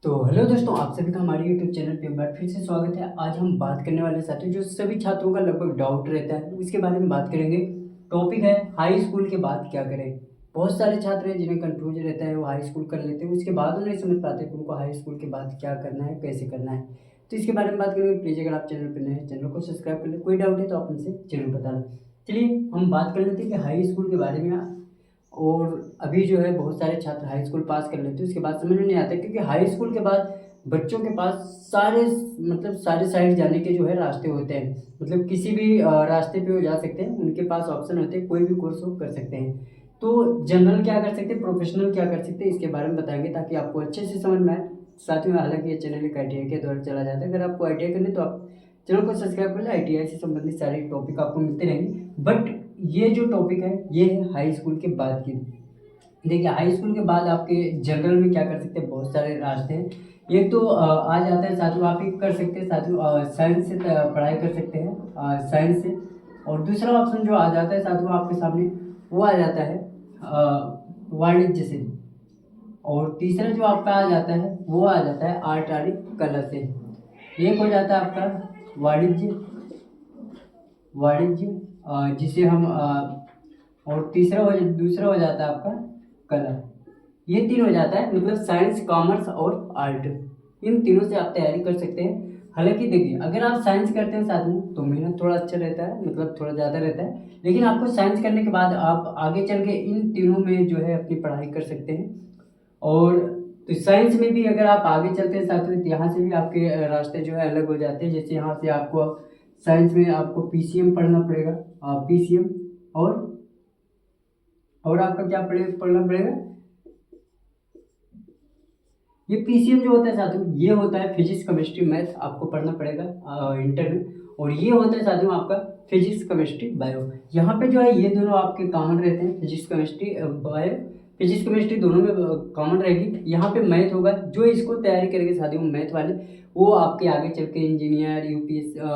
तो हेलो दोस्तों, आप सभी का हमारे यूट्यूब चैनल पे एक बार फिर से स्वागत है। आज हम बात करने वाले साथियों जो सभी छात्रों का लगभग डाउट रहता है उसके बारे में बात करेंगे। टॉपिक है हाई स्कूल के बाद क्या करें। बहुत सारे छात्र हैं जिन्हें कंफ्यूजन रहता है, वो हाई स्कूल कर लेते हैं, उसके बाद उन्हें समझ पाते हैं कि उनको हाई स्कूल के बाद क्या करना है, कैसे करना है। तो इसके बारे में बात करेंगे। प्लीज़ अगर आप चैनल पर नए हैं, चैनल को सब्सक्राइब कर लें। कोई डाउट है तो आप हमसे जरूर बताना। चलिए हम बात कर लेते हैं कि हाई स्कूल के बारे में। और अभी जो है बहुत सारे छात्र हाई स्कूल पास कर लेते हैं, उसके बाद समझ में नहीं आता, क्योंकि हाई स्कूल के बाद बच्चों के पास सारे साइड जाने के जो है रास्ते होते हैं। मतलब किसी भी रास्ते पे वो जा सकते हैं, उनके पास ऑप्शन होते हैं, कोई भी कोर्स वो कर सकते हैं। तो जनरल क्या कर सकते हैं, प्रोफेशनल क्या कर सकते हैं, इसके बारे में बताएंगे ताकि आपको अच्छे से समझ में आए। साथ में हालांकि ये चैनल एक ITI के द्वारा चला जाता है। अगर आपको ITI करनी तो आप चैनल को सब्सक्राइब कर लें। ITI से संबंधित सारे टॉपिक आपको मिलते रहेंगे। बट ये जो टॉपिक है ये है हाई स्कूल के बाद की। देखिए हाई स्कूल के बाद आपके जनरल में क्या कर सकते हैं, बहुत सारे रास्ते हैं। एक तो आ जाता है साथियों, आप एक कर सकते हैं साथियों, साइंस से पढ़ाई कर सकते हैं, साइंस से। और दूसरा ऑप्शन जो आ जाता है साथियों आपके सामने, वो आ जाता है वाणिज्य से। और तीसरा जो आपका आ जाता है वो आ जाता है आर्ट आदि कला से। एक हो जाता है आपका वाणिज्य, वाणिज्य जिसे हम और दूसरा हो जाता है आपका कला। ये तीन हो जाता है, मतलब साइंस, कॉमर्स और आर्ट। इन तीनों से आप तैयारी कर सकते हैं। हालांकि देखिए अगर आप साइंस करते हैं साथ में तो मेहनत थोड़ा अच्छा रहता है, मतलब थोड़ा ज़्यादा रहता है। लेकिन आपको साइंस करने के बाद आप आगे चल के इन तीनों में जो है अपनी पढ़ाई कर सकते हैं। और तो साइंस में भी अगर आप आगे चलते हैं साथ में तो यहाँ से भी आपके रास्ते जो है अलग हो जाते हैं। जैसे यहाँ से आपको साइंस में आपको PCM पढ़ना पड़ेगा, PCM। और आपका क्या पढ़ना पड़ेगा, ये PCM जो होता है साथियों ये होता है फिजिक्स केमिस्ट्री मैथ, आपको पढ़ना पड़ेगा इंटर में। और ये होता है साथियों आपका फिजिक्स केमिस्ट्री बायो। यहाँ पे जो है ये दोनों आपके कॉमन रहते हैं, physics chemistry bio. Physics chemistry दोनों में कॉमन रहेगी। यहाँ पे मैथ होगा, जो इसको तैयारी करेंगे साथियों मैथ वाले, वो आपके आगे चल के इंजीनियर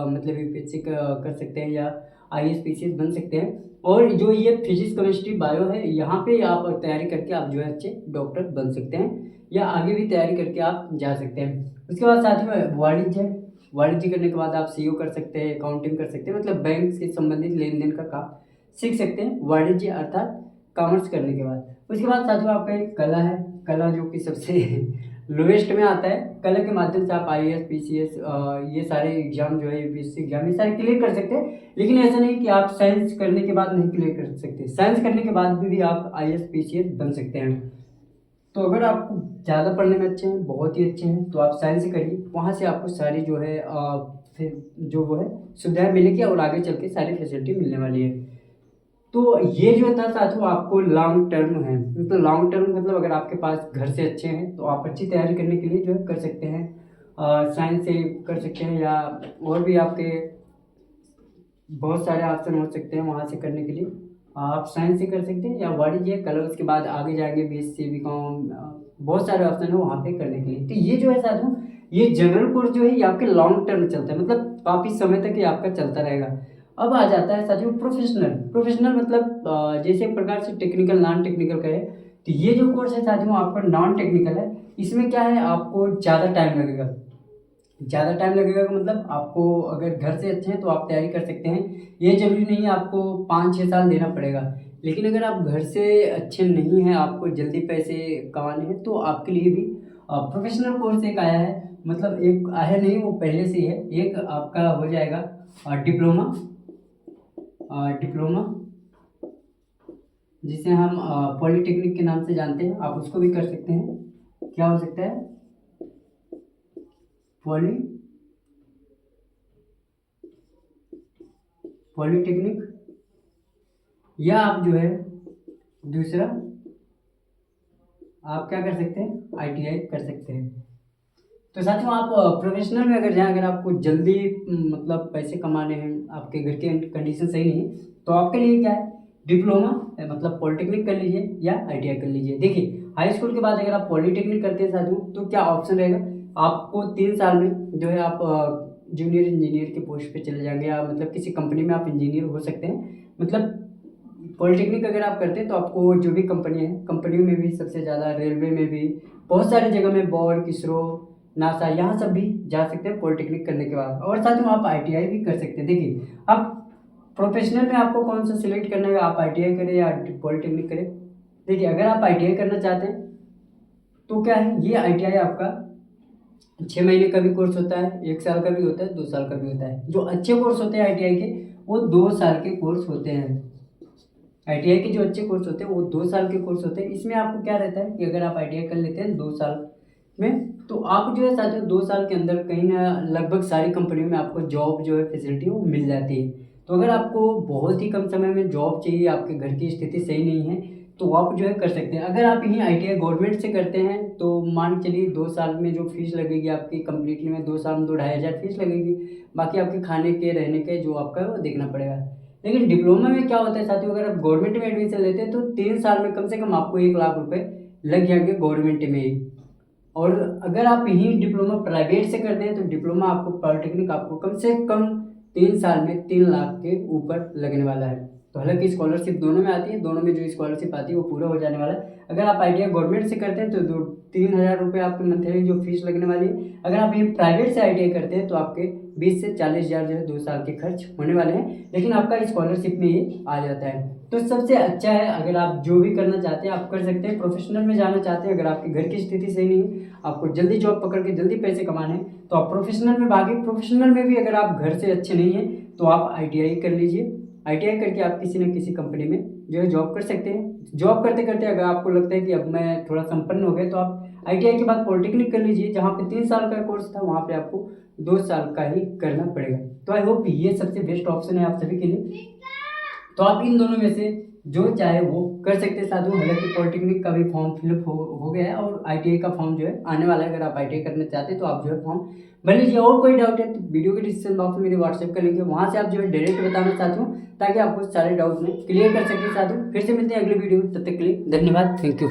मतलब UPSC कर सकते हैं या IAS PCS बन सकते हैं। और जो ये फिजिक्स केमिस्ट्री बायो है, यहाँ पे आप तैयारी करके आप जो है अच्छे डॉक्टर बन सकते हैं या आगे भी तैयारी करके आप जा सकते हैं। उसके बाद साथ में वाणिज्य, वाणिज्य करने के बाद आप CO कर सकते हैं, अकाउंटिंग कर सकते हैं, मतलब बैंक से संबंधित लेन देन का काम सीख सकते हैं वाणिज्य अर्थात कॉमर्स करने के बाद। उसके बाद साथियों आपका एक कला है, कला जो कि सबसे लोवेस्ट में आता है। कला के माध्यम से आप IAS PCS ये सारे एग्जाम जो है UPSC एग्जाम ये सारे क्लियर कर सकते हैं। लेकिन ऐसा नहीं कि आप साइंस करने के बाद नहीं क्लियर कर सकते, साइंस करने के बाद भी आप IAS PCS बन सकते हैं। तो अगर आप ज़्यादा पढ़ने में अच्छे हैं, बहुत ही अच्छे हैं, तो आप साइंस से करिए। वहाँ से आपको सारी जो है फिर जो वो है सुविधाएं मिलेगी और आगे चल के सारी फैसिलिटी मिलने वाली है। तो ये जो था साथियों आपको लॉन्ग टर्म है, मतलब लॉन्ग टर्म मतलब अगर आपके पास घर से अच्छे हैं तो आप अच्छी तैयारी करने के लिए जो है कर सकते हैं, साइंस से कर सकते हैं या और भी आपके बहुत सारे ऑप्शन हो सकते हैं वहाँ से करने के लिए। आप साइंस से कर सकते हैं या वाणिज्य कला, उसके बाद आगे जाएंगे BSc BCom, बहुत सारे ऑप्शन है वहाँ पे करने के लिए। तो ये जो है साथियों ये जनरल कोर्स जो है ये आपके लॉन्ग टर्म चलता है, मतलब काफ़ी समय तक ये आपका चलता रहेगा। अब आ जाता है साथियों प्रोफेशनल। प्रोफेशनल मतलब जैसे एक प्रकार से टेक्निकल नॉन टेक्निकल का है। तो ये जो कोर्स है साथियों आपका नॉन टेक्निकल है। इसमें क्या है, आपको ज़्यादा टाइम लगेगा। ज़्यादा टाइम लगेगा का मतलब आपको अगर घर से अच्छे हैं तो आप तैयारी कर सकते हैं। ये जरूरी नहीं है आपको 5-6 साल देना पड़ेगा। लेकिन अगर आप घर से अच्छे नहीं हैं, आपको जल्दी पैसे कमाने हैं, तो आपके लिए भी प्रोफेशनल कोर्स एक आया है। मतलब एक आया नहीं, वो पहले से ही है। एक आपका हो जाएगा डिप्लोमा, डिप्लोमा जिसे हम पॉलिटेक्निक के नाम से जानते हैं, आप उसको भी कर सकते हैं। क्या हो सकता है, पॉली पॉलिटेक्निक, या आप जो है दूसरा आप क्या कर सकते हैं, ITI कर सकते हैं। तो साथियों आप प्रोफेशनल में अगर जाएं, अगर आपको जल्दी मतलब पैसे कमाने हैं, आपके घर के कंडीशन सही नहीं है, तो आपके लिए क्या है, डिप्लोमा मतलब पॉलिटेक्निक कर लीजिए या ITI कर लीजिए। देखिए हाई स्कूल के बाद अगर आप पॉलिटेक्निक करते हैं साथियों तो क्या ऑप्शन रहेगा, आपको 3 साल में जो है आप जूनियर इंजीनियर के पोस्ट पे चले जाएंगे, या मतलब किसी कंपनी में आप इंजीनियर हो सकते हैं। मतलब पॉलिटेक्निक अगर आप करते हैं तो आपको जो भी कंपनी है, कंपनियों में भी सबसे ज़्यादा, रेलवे में भी, बहुत सारी जगह में, बॉर्ड, इसरो, नासा, यहाँ सब भी जा सकते हैं पॉलिटेक्निक करने के बाद। और साथ में आप ITI भी कर सकते हैं। देखिए अब प्रोफेशनल में आपको कौन सा सिलेक्ट करना है, आप ITI करें या पॉलिटेक्निक करें। देखिए अगर आप ITI करना चाहते हैं तो क्या है, ये ITI आपका 6 महीने का भी कोर्स होता है, 1 साल का भी होता है, 2 साल का भी होता है। जो अच्छे कोर्स होते हैं ITI के वो 2 साल के कोर्स होते हैं। ITI के जो अच्छे कोर्स होते हैं वो 2 साल के कोर्स होते हैं। इसमें आपको क्या रहता है कि अगर आप ITI कर लेते हैं 2 साल में, तो आप जो है साथियों 2 साल के अंदर कहीं ना लगभग सारी कंपनियों में आपको जॉब जो है फैसिलिटी वो मिल जाती है। तो अगर आपको बहुत ही कम समय में जॉब चाहिए, आपके घर की स्थिति सही नहीं है, तो आप जो है कर सकते हैं। अगर आप यहीं ITI गवर्नमेंट से करते हैं तो मान के चलिए 2 साल में जो फीस लगेगी आपकी कंप्लीटली में, 2 साल में 2-2,500 फीस लगेगी, बाकी आपके खाने के रहने के जो आपका है वो देखना पड़ेगा। लेकिन डिप्लोमा में क्या होता है साथियों, अगर आप गवर्नमेंट में एडमिशन लेते हैं तो 3 साल में कम से कम आपको 1 लाख रुपए लग जाएंगे गवर्नमेंट में ही। और अगर आप यहीं डिप्लोमा प्राइवेट से करते हैं तो डिप्लोमा आपको, पॉलिटेक्निक आपको कम से कम 3 साल में 3 लाख के ऊपर लगने वाला है। तो हालांकि स्कॉलरशिप दोनों में आती है, दोनों में जो स्कॉलरशिप आती है वो पूरा हो जाने वाला है। अगर आप ITI गवर्नमेंट से करते हैं तो 3,000 रुपये आपकी मंथली जो फीस लगने वाली है। अगर आप ये प्राइवेट से ITI करते हैं तो आपके 20 से 40,000 जो है 2 साल के खर्च होने वाले हैं, लेकिन आपका स्कॉलरशिप में ये आ जाता है। तो सबसे अच्छा है, अगर आप जो भी करना चाहते हैं आप कर सकते हैं। प्रोफेशनल में जाना चाहते हैं, अगर आपके घर की स्थिति सही नहीं है, आपको जल्दी जॉब पकड़ के जल्दी पैसे कमाने हैं, तो आप प्रोफेशनल में भागिए। प्रोफेशनल में भी अगर आप घर से अच्छे नहीं हैं तो आप ITI कर लीजिए। ITI करके आप किसी न किसी कंपनी में जो है जॉब कर सकते हैं। जॉब करते करते अगर आपको लगता है कि अब मैं थोड़ा संपन्न हो गया, तो आप ITI के बाद पॉलिटेक्निक कर लीजिए। जहाँ पे 3 साल का कोर्स था वहाँ पे आपको 2 साल का ही करना पड़ेगा। तो आई होप ये सबसे बेस्ट ऑप्शन है आप सभी के लिए। तो आप इन दोनों में से जो चाहे वो कर सकते हैं साथियों। हालांकि पॉलिटेक्निक का भी फॉर्म फिलअप हो गया है और ITI का फॉर्म जो है आने वाला है। अगर आप ITI करना चाहते हैं तो आप जो है फॉर्म भर लीजिए। और कोई डाउट है तो वीडियो के डिस्क्रिप्शन बॉक्स में मेरे WhatsApp का लिंक है, वहाँ से आप जो है डायरेक्ट बताना साथियों, ताकि आपको सारे डाउट में क्लियर कर सकें साथियों। फिर से मिलते हैं अगले वीडियो में, तब तक के लिए धन्यवाद, थैंक यू।